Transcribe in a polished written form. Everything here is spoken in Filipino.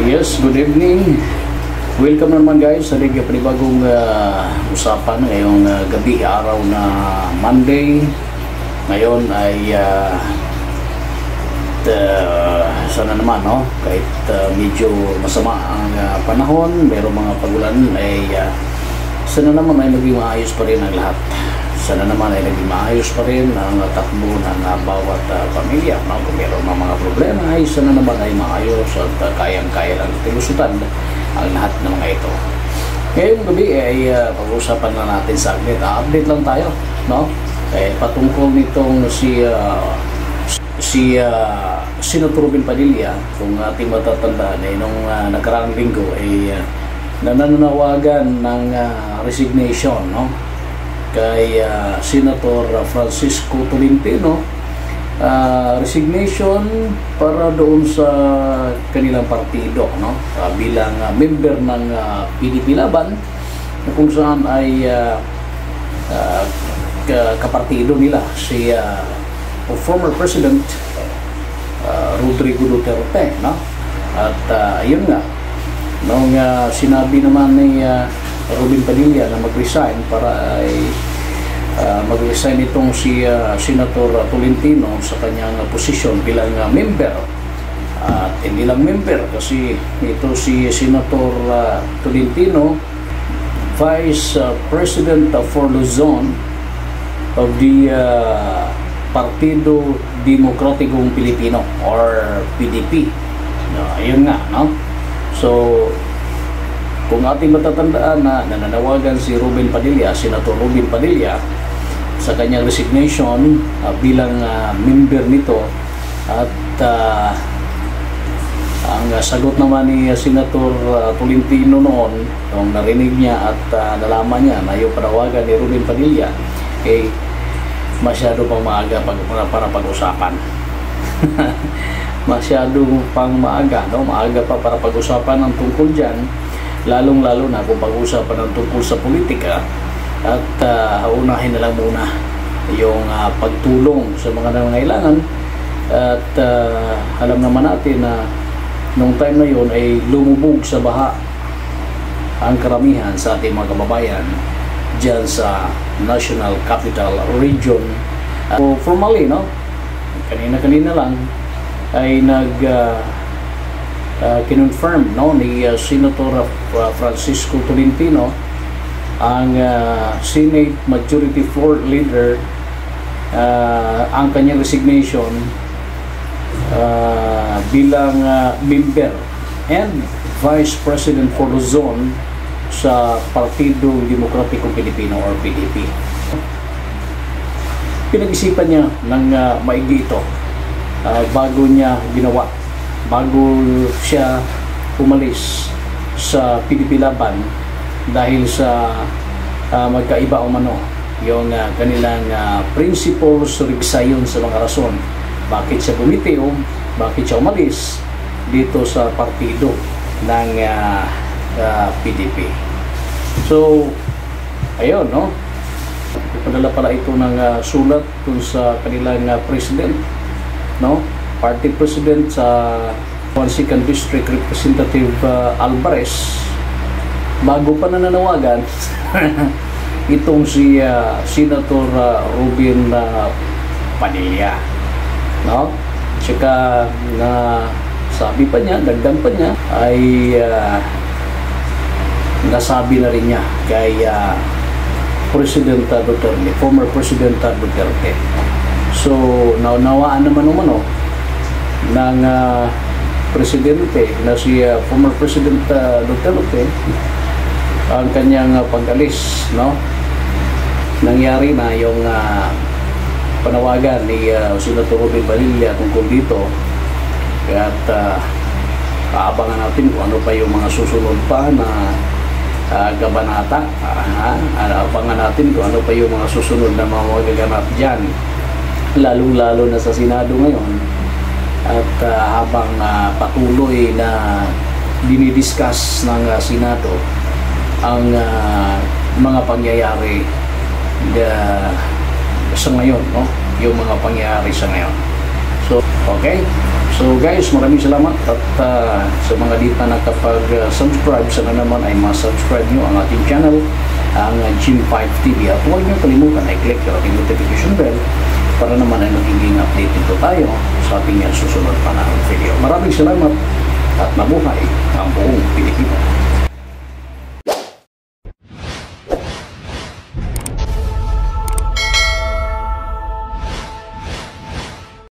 Yes, good evening. Welcome naman guys sa panibagong usapan ngayong gabi, araw na Monday. Ngayon ay sana naman kahit medyo masama ang panahon, merong mga pagulan ay sana naman ay naging maayos pa rin ang lahat. Sana naman ay naging maayos pa rin ang takbo ng bawat pamilya. Kung meron mga problema ay sana naman ay maayos at kayang-kaya lang tilusutan ang lahat ng mga ito. Ngayong gabi ay pag-uusapan na natin sa update lang tayo, patungkol nitong si Senator Robin Padilla. Kung ating matatandaan nung nakaraang linggo ay nananawagan ng resignation kay Senator Francisco Tolentino, resignation para doon sa kanilang partido, bilang member ng PDP Laban, na kung saan ay kapartido nila si former President Rodrigo Duterte, at ayun nga, nung sinabi naman ni Robin Padilla na mag-resign para ay mag-resign itong si Senator Tolentino sa kanyang posisyon bilang member. At hindi lang member, kasi ito si Senator Tolentino, Vice President for Luzon of the Partido Demokratikong Pilipino or PDP. Ayun nga, So, kung ating matatandaan na nananawagan si Robin Padilla, Senator Robin Padilla, sa kanyang resignation bilang member nito, at ang sagot naman ni Senator Tolentino noon, nung narinig niya at nalaman niya na yung panawagan ni Robin Padilla, masyado pang maaga para pag-usapan. Masyado pang maaga, maaga pa para pag-usapan ang tungkol dyan, lalong-lalo na kung pag-usapan ng tungkol sa politika. At unahin na lang muna yung pagtulong sa mga nangangailangan. At alam naman natin na nung time na yun ay lumubog sa baha ang karamihan sa ating mga kababayan dyan sa National Capital Region. So formally, kanina-kanina lang ay kinonfirm ni Senator Francisco Tolentino, ang Senate Majority Floor Leader, ang kanyang resignation bilang member and Vice President for Luzon sa Partido Demokratikong Pilipino or PDP. Pinag-isipan niya ng maigi ito bago niya ginawa, bago siya umalis sa PDP Laban, dahil sa magkaiba umano yung kanilang principles sayon sa mga rason bakit siya bumitiw, bakit siya umalis dito sa partido ng PDP. So ayun, ipadala pala ito ng sulat dun sa kanilang president, party president sa 2nd District Representative Alvarez, bago pa nananawagan itong si Senator Robin Padilla, tsaka na sabi pa niya, dagdag pa niya, ay nasabi na rin niya kay President Duterte, former President Duterte. So naunawaan naman umano ng presidente na si former President Duterte ang kanyang pag-alis, nangyari na yung panawagan ni Senator Robin Padilla tungkol dito. At aabangan natin kung ano pa yung mga susunod pa na kabanata. Aabangan natin kung ano pa yung mga susunod na mga magaganap dyan, lalong-lalo na sa Senado ngayon. At habang patuloy na dinidiscuss ng Senado ang mga pangyayari sa ngayon, yung mga pangyayari sa ngayon. So, okay? So guys, maraming salamat at sa mga di pa nakapag-subscribe, sana naman ay ma-subscribe nyo ang ating channel, ang Jim 5 TV, at huwag nyo kalimutan ay click yung ating notification bell para naman ay magiging update ito tayo sa ating susunod pa na video. Maraming salamat at mabuhay ang buong Pilipinas.